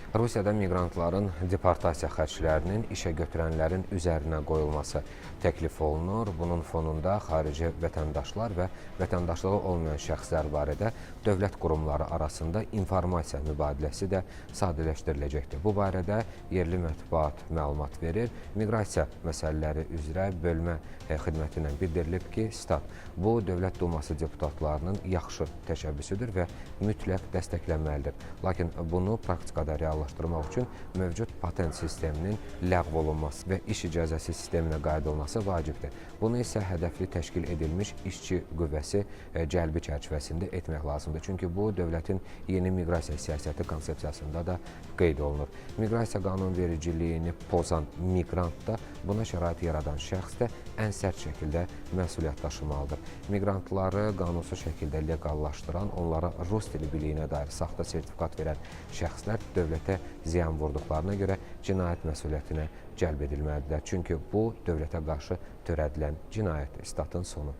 Rusiyada miqrantların deportasiya xərclərinin işə götürənlərin üzərinə qoyulması təklif olunur. Bunun fonunda xarici vətəndaşlar və vətəndaşlığı olmayan şəxslər barədə dövlət qurumları arasında informasiya mübadiləsi də sadələşdiriləcəkdir. Bu barədə yerli mətbuat məlumat verir. Miqrasiya məsələləri üzrə bölmə xidmətindən bildirilib ki, bu Dövlət Duması deputatlarının yaxşı təşəbbüsüdür və mütləq dəstəklənməlidir. Lakin bunu praktikada reallaşdırmaq üçün mövcud patent sisteminin ləğv olunması və iş icazəsi sisteminə qaydılması vacibdir. Bunu isə hədəfli təşkil edilmiş işçi qüvvəsi cəlbi çərçivəsində etmək lazımdır. Çünki bu, dövlətin yeni miqrasiya siyasəti konsepsiyasında da qeyd olunur. Miqrasiya qanunvericiliyini pozan miqrant da, buna şərait yaradan şəxs də ən sərt şəkildə məsuliyyət daşımalıdır. Miqrantları qanunsuz şəkildə leqallaşdıran, onlara rus dili biliyinə dair saxta sertifikat verən şəxslər dövlətə ziyan vurduqlarına görə cinayət məsuliyyətinə cəlb edilməlidirlər. Çünki bu, dövlətə qarşı törədilən cinayətdir. Statın sonu.